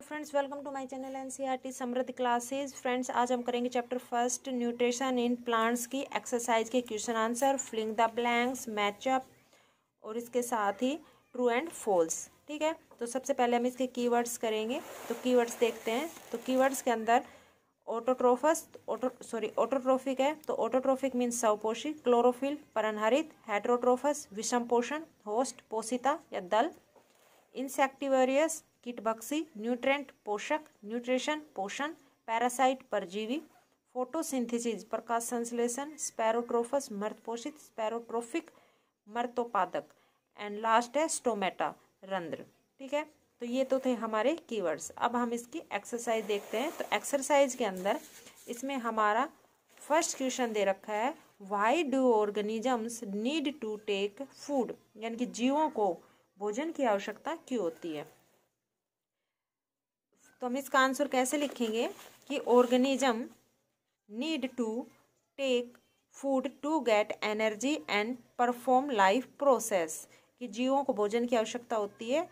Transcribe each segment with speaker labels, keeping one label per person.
Speaker 1: Friends, welcome to my channel NCERT Samriddhi classes. Friends, आज हम करेंगे chapter first nutrition in plants की exercise के question answer, filling the blanks, match up और इसके साथ ही ट्रू एंड फॉल्स। ठीक है, तो सबसे पहले हम इसके कीवर्ड्स करेंगे। तो कीवर्ड्स देखते हैं। तो कीवर्ड्स के अंदर ऑटोट्रोफिक है। तो ऑटोट्रोफिक मीन्स स्वपोषी, क्लोरोफिल परनहरित, हेटेरोट्रोफस विषम पोषण, होस्ट पोषिता या दल, इंसेक्टिवेरियस कीटभक्षी, न्यूट्रेंट पोषक, न्यूट्रिशन पोषण, पैरासाइट परजीवी, फोटोसिंथेसिस प्रकाश संश्लेषण, स्पैरोट्रोफस मृतपोषित, स्पैरोट्रोफिक मृतोत्पादक एंड लास्ट है स्टोमेटा रंध्र। ठीक है, तो ये तो थे हमारे कीवर्ड्स। अब हम इसकी एक्सरसाइज देखते हैं। तो एक्सरसाइज के अंदर इसमें हमारा फर्स्ट क्वेश्चन दे रखा है, why do organisms need to take food, यानी कि जीवों को भोजन की आवश्यकता क्यों होती है। तो हम इसका आंसर कैसे लिखेंगे कि organism need to take food to get energy and perform life process, कि जीवों को भोजन की आवश्यकता होती है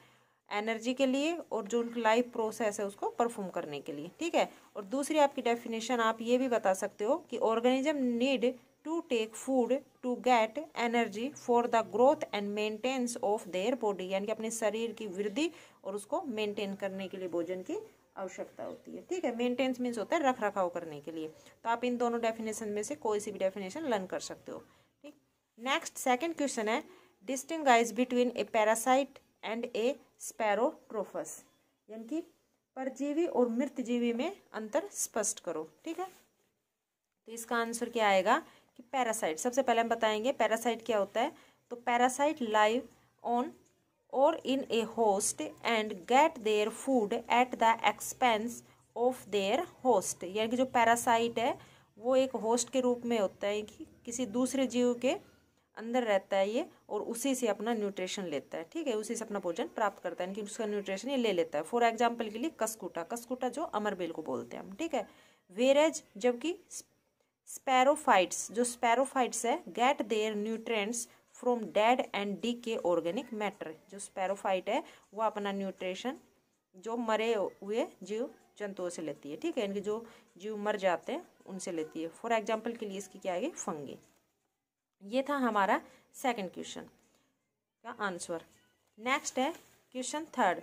Speaker 1: एनर्जी के लिए और जो उनका लाइफ प्रोसेस है उसको परफॉर्म करने के लिए। ठीक है, और दूसरी आपकी डेफिनेशन आप ये भी बता सकते हो कि organism need to take food to get energy for the growth and maintenance of their body, यानी कि अपने शरीर की वृद्धि और उसको मेंटेन करने के लिए भोजन की आवश्यकता होती है। ठीक है, मेंटेनेंस मीन्स होता है रख रखाव करने के लिए। तो आप इन दोनों डेफिनेशन में से कोई सी भी डेफिनेशन लर्न कर सकते हो। ठीक, नेक्स्ट सेकंड क्वेश्चन है, distinguish between a parasite and a saprotrophs, यानी कि परजीवी और मृतजीवी में अंतर स्पष्ट करो। ठीक है, तो इसका आंसर क्या आएगा कि पैरासाइट। सबसे पहले हम बताएंगे पैरासाइट क्या होता है। तो पैरासाइट लाइव ऑन और in a host and get their food at the expense of their host, यानी कि जो पैरासाइट है वो एक होस्ट के रूप में होता है कि किसी दूसरे जीव के अंदर रहता है ये और उसी से अपना न्यूट्रिशन लेता है। ठीक है, उसी से अपना भोजन प्राप्त करता है, कि उसका न्यूट्रिशन ये ले लेता है। फॉर एग्जाम्पल के लिए कस्कुटा जो अमरबेल को बोलते हैं हम। ठीक है, वेरेज जबकि स्पैरोफाइट्स, जो स्पैरोफाइट्स है get their nutrients from dead and decay organic matter, जो स्पैरोफाइट है वो अपना न्यूट्रिशन जो मरे हुए जीव जंतुओं से लेती है। ठीक है, इनके जो जीव मर जाते हैं उनसे लेती है। फॉर एग्जाम्पल के लिए इसकी क्या आएगी, फंगी। ये था हमारा सेकंड क्वेश्चन का आंसर। नेक्स्ट है क्वेश्चन थर्ड,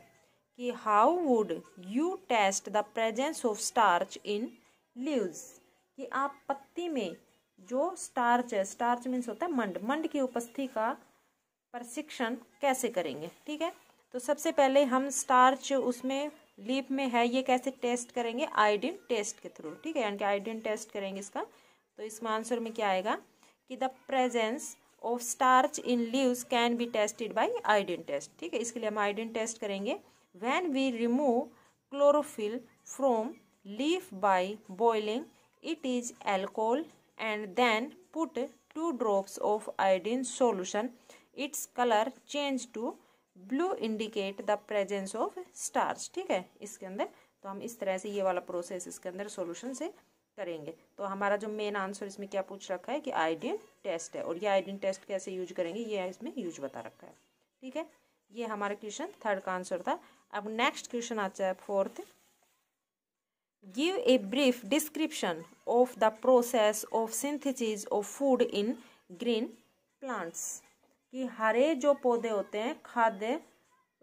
Speaker 1: कि how would you test the presence of starch in leaves, कि आप पत्ती में जो स्टार्च है, स्टार्च मीन्स होता है मंड की उपस्थिति का परीक्षण कैसे करेंगे। ठीक है, तो सबसे पहले हम स्टार्च उसमें लीफ में है ये कैसे टेस्ट करेंगे, आयोडीन टेस्ट के थ्रू। ठीक है, यानी कि आयोडीन टेस्ट करेंगे इसका। तो इसमें आंसर में क्या आएगा कि the presence of starch in leaves can be tested by iodine test. ठीक है, इसके लिए हम आयोडीन टेस्ट करेंगे। When we remove chlorophyll from leaf by boiling it is alcohol and then put 2 drops of iodine solution, its color change to blue indicate the presence of starch। ठीक है, इसके अंदर तो हम इस तरह से ये वाला प्रोसेस इसके अंदर सॉल्यूशन से करेंगे। तो हमारा जो मेन आंसर इसमें क्या पूछ रखा है कि आयोडीन टेस्ट है, और ये आयोडीन टेस्ट कैसे यूज करेंगे ये इसमें यूज बता रखा है। ठीक है, ये हमारा क्वेश्चन थर्ड का आंसर था। अब नेक्स्ट क्वेश्चन आता है fourth, give a brief description of the process of synthesis of food in green plants, कि हरे जो पौधे होते हैं खाद्य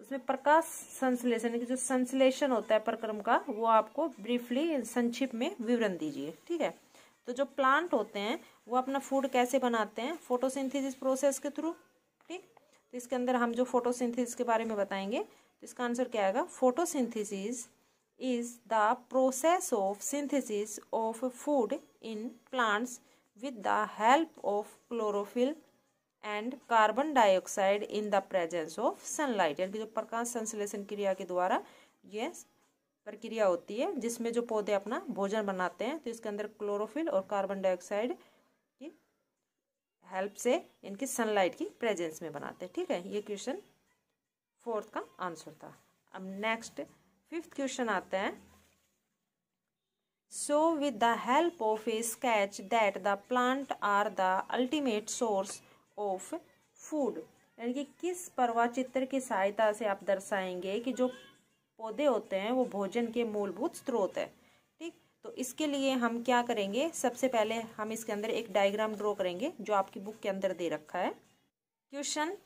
Speaker 1: उसमें प्रकाश संश्लेषण की जो संश्लेषण होता है प्रक्रम का, वो आपको ब्रीफली संक्षिप्त में विवरण दीजिए। ठीक है, तो जो प्लांट होते हैं वो अपना फूड कैसे बनाते हैं, फोटोसिंथेसिस प्रोसेस के थ्रू। ठीक, तो इसके अंदर हम जो फोटोसिंथेसिस के बारे में बताएंगे, तो इसका आंसर क्या आएगा, photosynthesis is the process of synthesis of food in plants with the help of chlorophyll and carbon dioxide in the presence of sunlight, यानी कि जो प्रकाश संश्लेषण क्रिया के द्वारा ये प्रक्रिया होती है जिसमें जो पौधे अपना भोजन बनाते हैं, तो इसके अंदर क्लोरोफिल और कार्बन डाइऑक्साइड की हेल्प से इनकी सनलाइट की प्रेजेंस में बनाते हैं। ठीक है, ये क्वेश्चन फोर्थ का आंसर था। अब नेक्स्ट फिफ्थ क्वेश्चन आता है, so with the help of a sketch that the plant are the ultimate source of food, यानी कि किस परवा चित्र की सहायता से आप दर्शाएंगे कि जो पौधे होते हैं वो भोजन के मूलभूत स्रोत है। ठीक, तो इसके लिए हम क्या करेंगे, सबसे पहले हम इसके अंदर एक डायग्राम ड्रॉ करेंगे जो आपकी बुक के अंदर दे रखा है। क्वेश्चन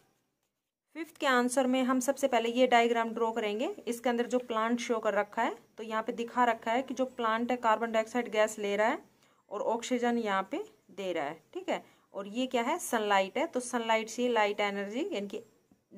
Speaker 1: 5 के आंसर में हम सबसे पहले ये डायग्राम ड्रॉ करेंगे। इसके अंदर जो प्लांट शो कर रखा है, तो यहाँ पे दिखा रखा है कि जो प्लांट है कार्बन डाइऑक्साइड गैस ले रहा है और ऑक्सीजन यहाँ पे दे रहा है। ठीक है, और ये क्या है, सनलाइट है, तो सनलाइट से लाइट एनर्जी यानी कि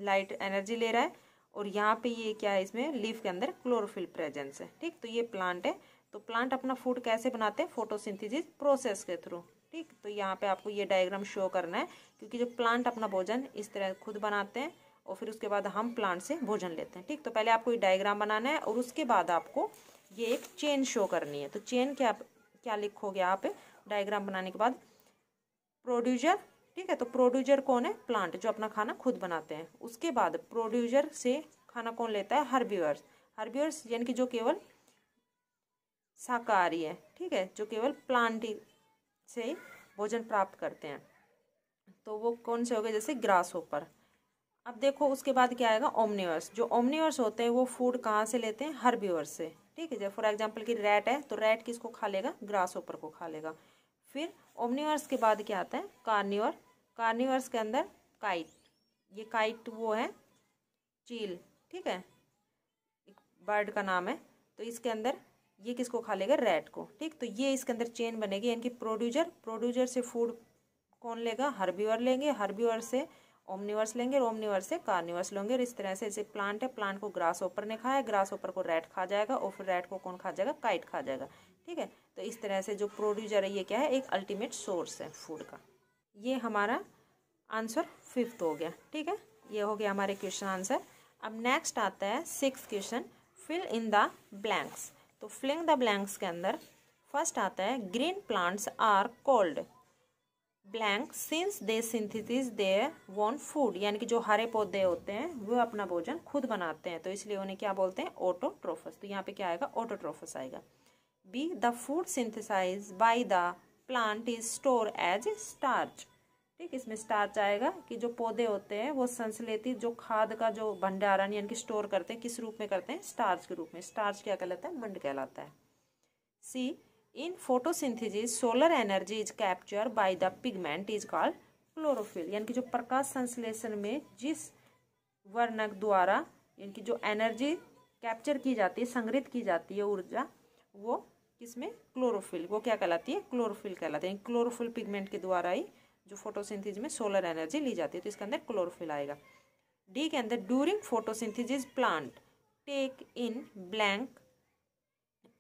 Speaker 1: लाइट एनर्जी ले रहा है। और यहाँ पे ये क्या है, इसमें लीफ के अंदर क्लोरोफिल प्रेजेंस है। ठीक, तो ये प्लांट है। तो प्लांट अपना फूड कैसे बनाते हैं, फोटोसिंथेसिस प्रोसेस के थ्रू। ठीक, तो यहाँ पे आपको ये डायग्राम शो करना है, क्योंकि जो प्लांट अपना भोजन इस तरह खुद बनाते हैं और फिर उसके बाद हम प्लांट से भोजन लेते हैं। ठीक, तो पहले आपको ये डायग्राम बनाना है और उसके बाद आपको ये एक चेन शो करनी है। तो चेन क्या क्या लिखोगे आप डायग्राम बनाने के बाद, प्रोड्यूसर। ठीक है, तो प्रोड्यूसर कौन है, प्लांट जो अपना खाना खुद बनाते हैं। उसके बाद प्रोड्यूसर से खाना कौन लेता है, हर्बिवर्स। हर्बिवर्स यानी कि जो केवल शाकाहारी है। ठीक है, जो केवल प्लांट से भोजन प्राप्त करते हैं, तो वो कौन से हो गए, जैसे ग्रास होपर। अब देखो उसके बाद क्या आएगा, ओमनिवर्स। जो ओमनिवर्स होते हैं वो फूड कहाँ से लेते हैं, हर्बिवर्स से। ठीक है, जब फॉर एग्जांपल की रैट है, तो रैट किसको खा लेगा, ग्रास होपर को खा लेगा। फिर ओमनिवर्स के बाद क्या आता है, कार्निवर। कार्निवर्स के अंदर काइट, ये काइट वो है चील। ठीक है, एक बर्ड का नाम है। तो इसके अंदर ये किसको खा लेगा, रैट को। ठीक, तो ये इसके अंदर चेन बनेगी, यानी कि प्रोड्यूसर से फूड कौन लेगा, हर्बिवर लेंगे, हर्बिवर से ओमनिवर्स लेंगे और ओमनिवर्स से कार्निवर्स लेंगे। और इस तरह से जैसे प्लांट है, प्लांट को ग्रास ओपर ने खाया, ग्रास ओपर को रैट खा जाएगा और फिर रैट को कौन खा जाएगा, काइट खा जाएगा। ठीक है, तो इस तरह से जो प्रोड्यूसर है ये क्या है, एक अल्टीमेट सोर्स है फूड का। ये हमारा आंसर 5th हो गया। ठीक है, ये हो गया हमारे क्वेश्चन आंसर। अब नेक्स्ट आता है 6th question, fill in the blanks. तो फिलिंग द ब्लैंक्स के अंदर फर्स्ट आता है, green plants are called blank since they synthesise their own food. यानी कि जो हरे पौधे होते हैं वो अपना भोजन खुद बनाते हैं, तो इसलिए उन्हें क्या बोलते हैं, ऑटोट्रोफस। तो यहाँ पे क्या आएगा, ऑटोट्रोफस आएगा। B, the food synthesise by the plant is store as starch. ठीक, इसमें स्टार्च आएगा कि जो पौधे होते हैं वो संश्लेषित जो खाद का जो भंडारण यानी कि स्टोर करते हैं, किस रूप में करते हैं, स्टार्च के रूप में। स्टार्च क्या कहलाता है, मंड कहलाता है। सी, in photosynthesis solar energy is captured by the pigment is called chlorophyll। यानी कि जो प्रकाश संश्लेषण में जिस वर्णक द्वारा यानी कि जो एनर्जी कैप्चर की जाती है, संग्रहित की जाती है ऊर्जा, वो किसमें, क्लोरोफिल, वो क्या कहलाती है, क्लोरोफिल कहलाती है। क्लोरोफिल पिगमेंट के द्वारा ही जो फोटोसिंथेसिस में सोलर एनर्जी ली जाती है, तो इसके अंदर क्लोरोफिल आएगा। डी के अंदर during photosynthesis plant take in blank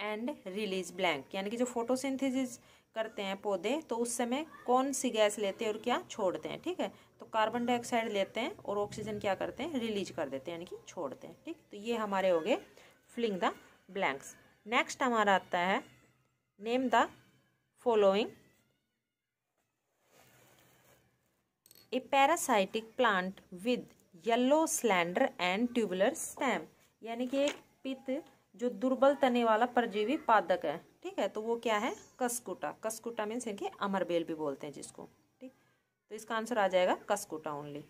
Speaker 1: and release blank. यानी कि जो फोटोसिंथेसिस करते हैं पौधे, तो उस समय कौन सी गैस लेते हैं और क्या छोड़ते हैं। ठीक है, तो कार्बन डाइऑक्साइड लेते हैं और ऑक्सीजन क्या करते हैं, रिलीज कर देते हैं, यानी कि छोड़ते हैं। ठीक, तो ये हमारे हो गए फिलिंग द ब्लैंक्स। नेक्स्ट हमारा आता है, name the following A parasitic plant with yellow slander and tubular stem. यानी कि एक पित्त जो दुर्बल तने वाला परजीवी पादक है। ठीक है, तो वो क्या है, कस्कुटा। कस्कुटा मीन्स इनके अमरबेल भी बोलते हैं जिसको। ठीक, तो इसका आंसर आ जाएगा cuscuta only.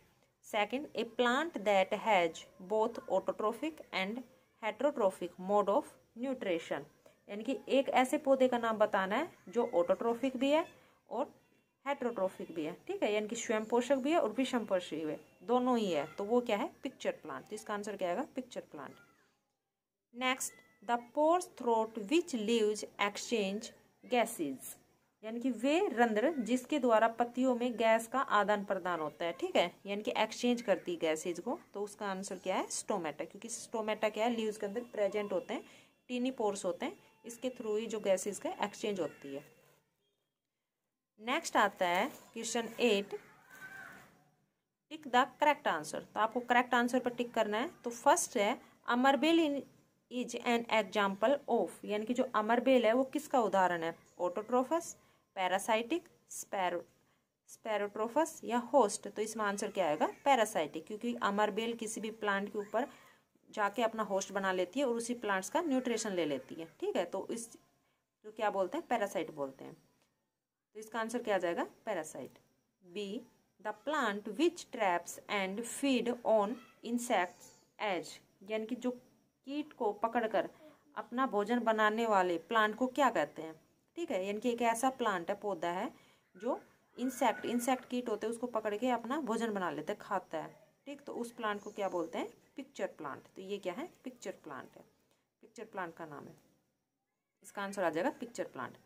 Speaker 1: Second, a plant that has both autotrophic and heterotrophic mode of nutrition. यानी कि एक ऐसे पौधे का नाम बताना है जो ऑटोट्रोफिक भी है और हेट्रोट्रोफिक भी है। ठीक है, यानी कि स्वयं पोषक भी है और विषम पोषक भी है, दोनों ही है, तो वो क्या है, पिक्चर प्लांट। तो इसका आंसर क्या आएगा, pitcher plant. Next, the pores throat which leaves exchange gases. यानी कि वे रंध्र जिसके द्वारा पत्तियों में गैस का आदान प्रदान होता है। ठीक है, यानी कि एक्सचेंज करती है गैसेज को, तो उसका आंसर क्या है, स्टोमेटा। क्योंकि स्टोमेटा क्या है, लीव्स के अंदर प्रेजेंट होते हैं, टीनी पोर्स होते हैं, इसके थ्रू ही जो गैसेज का एक्सचेंज होती है। नेक्स्ट आता है question 8, tick the correct answer. तो आपको करेक्ट आंसर पर टिक करना है। तो फर्स्ट है, अमरबेल इज एन एग्जाम्पल ऑफ। यानी कि जो अमरबेल है वो किसका उदाहरण है, ऑटोट्रोफस, पैरासाइटिक, स्पेरोट्रोफस या होस्ट। तो इसमें आंसर क्या आएगा, पैरासाइटिक, क्योंकि अमरबेल किसी भी प्लांट के ऊपर जाके अपना होस्ट बना लेती है और उसी प्लांट्स का न्यूट्रिशन ले लेती है। ठीक है, तो इस जो क्या बोलते हैं, पैरासाइट बोलते हैं। तो इसका आंसर क्या आ जाएगा, parasite. B, the plant which traps and feed on insects as. यानी कि जो कीट को पकड़कर अपना भोजन बनाने वाले प्लांट को क्या कहते हैं? ठीक है, यानी कि एक ऐसा प्लांट है, पौधा है जो इंसेक्ट कीट होते हैं उसको पकड़ के अपना भोजन बना लेते हैं, खाता है। ठीक, तो उस प्लांट को क्या बोलते हैं? Pitcher plant. तो ये क्या है? पिक्चर प्लांट है, पिक्चर प्लांट का नाम है। इसका आंसर आ जाएगा पिक्चर प्लांट।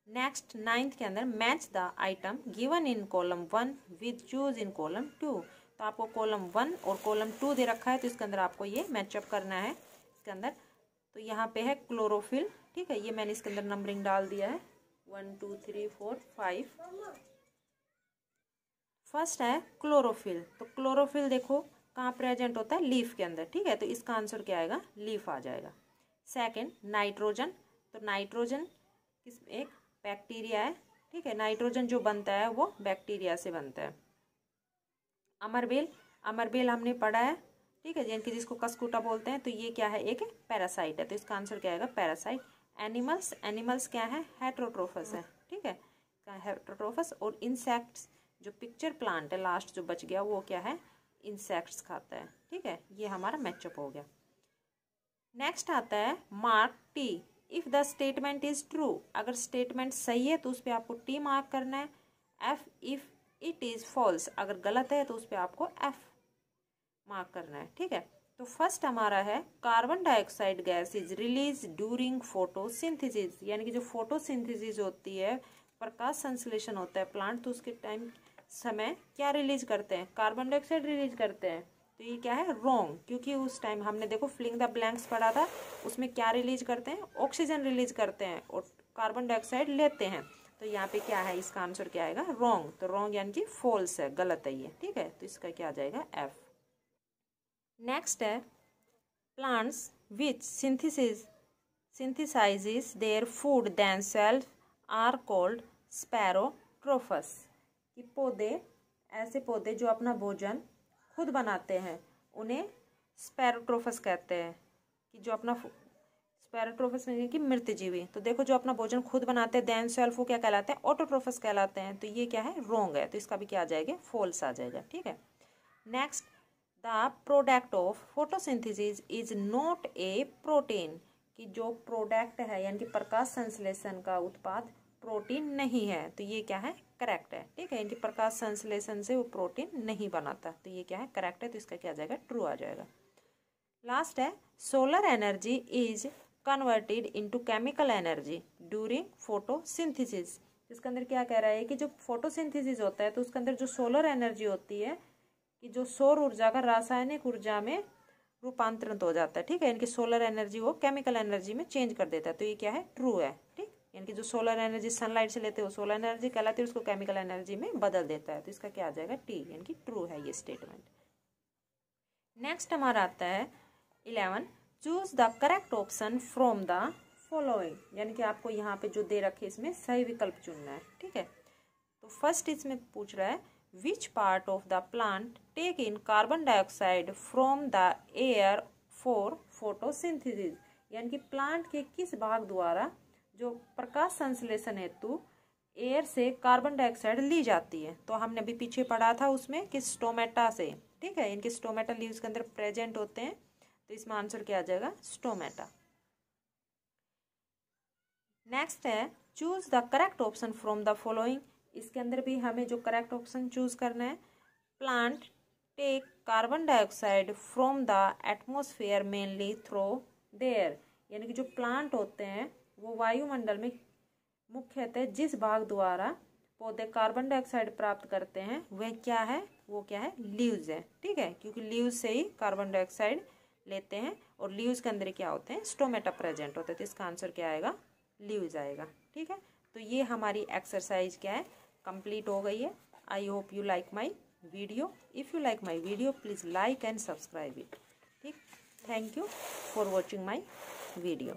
Speaker 1: नेक्स्ट 9th के अंदर match the item given in column 1 with choose in column 2। तो आपको कॉलम 1 और कॉलम 2 दे रखा है, तो इसके अंदर आपको ये मैचअप करना है। इसके अंदर तो यहाँ पे है क्लोरोफिल। ठीक है, ये मैंने इसके अंदर नंबरिंग डाल दिया है 1 2 3 4 5। फर्स्ट है क्लोरोफिल। तो क्लोरोफिल देखो कहाँ प्रेजेंट होता है? लीफ के अंदर। ठीक है, तो इसका आंसर क्या आएगा? लीफ आ जाएगा। Second nitrogen. तो नाइट्रोजन एक बैक्टीरिया है। ठीक है, नाइट्रोजन जो बनता है वो बैक्टीरिया से बनता है। अमरबेल हमने पढ़ा है। ठीक है, जिनकी जिसको कसकुटा बोलते हैं, तो ये क्या है? एक पैरासाइट है, तो इसका आंसर क्या आएगा? पैरासाइट। एनिमल्स क्या है? हेटरोट्रोफस है। ठीक है, हेटरोट्रोफस। और इंसेक्ट्स, जो पिक्चर प्लांट है लास्ट जो बच गया, वो क्या है? इंसेक्ट्स खाता है। ठीक है, ये हमारा मैचअप हो गया। नेक्स्ट आता है mark T if the statement is true. अगर स्टेटमेंट सही है तो उस पर आपको टी मार्क करना है। F if it is false, अगर गलत है तो उस पर आपको एफ मार्क करना है। ठीक है, तो फर्स्ट हमारा है carbon dioxide gas is release during photosynthesis. यानी कि जो फोटोसिंथेसिस होती है, प्रकाश संश्लेषण होता है प्लांट, तो उसके टाइम समय क्या रिलीज करते हैं? कार्बन डाइऑक्साइड रिलीज करते हैं। तो ये क्या है? रॉन्ग, क्योंकि उस टाइम हमने देखो फिलिंग द ब्लैंक्स पढ़ा था, उसमें क्या रिलीज करते हैं? ऑक्सीजन रिलीज करते हैं और कार्बन डाइऑक्साइड लेते हैं। तो यहाँ पे क्या है? इसका आंसर क्या आएगा? रॉन्ग। तो रॉन्ग यानी कि फॉल्स है, गलत है ये। ठीक है, तो इसका क्या आ जाएगा? एफ। नेक्स्ट है plants which synthesizes their food themselves are called स्पैरोट्रोफस। कि पौधे, ऐसे पौधे जो अपना भोजन खुद बनाते हैं, उन्हें स्पैरोट्रोफस कहते हैं। कि जो अपना स्पैरोट्रोफस में कि मृतजीवी। तो देखो जो अपना भोजन खुद बनाते हैं देन सेल्फ, वो क्या कहलाते हैं? ऑटोट्रोफस कहलाते हैं। तो ये क्या है? रॉन्ग है, तो इसका भी क्या आ जाएगा? फॉल्स आ जाएगा। ठीक है, next the product of photosynthesis is not a protein. कि जो प्रोडक्ट है यानी कि प्रकाश संश्लेषण का उत्पाद प्रोटीन नहीं है। तो ये क्या है? करेक्ट है। ठीक है, इनकी प्रकाश संश्लेषण से वो प्रोटीन नहीं बनाता। तो ये क्या है? करेक्ट है, तो इसका क्या आ जाएगा? ट्रू आ जाएगा। लास्ट है solar energy is converted into chemical energy during photosynthesis. इसके अंदर क्या कह रहा है कि जो फोटोसिंथेसिस होता है तो उसके अंदर जो सोलर एनर्जी होती है, कि जो सौर ऊर्जा का रासायनिक ऊर्जा में रूपांतरित हो जाता है। ठीक है, इनकी सोलर एनर्जी वो केमिकल एनर्जी में चेंज कर देता है। तो ये क्या है? ट्रू है। ठीक, यानी कि जो सोलर एनर्जी सनलाइट से लेते हो सोलर एनर्जी कहलाती है, उसको केमिकल एनर्जी में बदल देता है। तो इसका क्या आ जाएगा? टी, यानी कि ट्रू है ये स्टेटमेंट। नेक्स्ट हमारा आता है 11 choose the correct option from the following. यानी कि आपको यहाँ पे जो दे रखे इसमें सही विकल्प चुनना है। ठीक है, तो फर्स्ट इसमें पूछ रहा है which part of the plant take in carbon dioxide from the air for photosynthesis. यानी कि प्लांट के किस भाग द्वारा जो प्रकाश संश्लेषण हेतु एयर से कार्बन डाइऑक्साइड ली जाती है। तो हमने अभी पीछे पढ़ा था उसमें कि स्टोमेटा से। ठीक है, इनके स्टोमेटा लीव्स के अंदर प्रेजेंट होते हैं। तो इसमें आंसर क्या आ जाएगा? स्टोमेटा। नेक्स्ट है choose the correct option from the following. इसके अंदर भी हमें जो करेक्ट ऑप्शन चूज करना है। Plant take carbon dioxide from the atmosphere mainly through their. यानी कि जो प्लांट होते हैं वो वायुमंडल में मुख्यतः जिस भाग द्वारा पौधे कार्बन डाइऑक्साइड प्राप्त करते हैं वह क्या है? वो क्या है? लीव्स है। ठीक है, क्योंकि लीव्स से ही कार्बन डाइऑक्साइड लेते हैं और लीव्स के अंदर क्या होते हैं? स्टोमेटा प्रेजेंट होते हैं। तो इसका आंसर क्या आएगा? लीव्स आएगा। ठीक है, तो ये हमारी एक्सरसाइज क्या है? कंप्लीट हो गई है। I hope you like my video. If you like my video please like and subscribe it. ठीक, thank you for watching my video.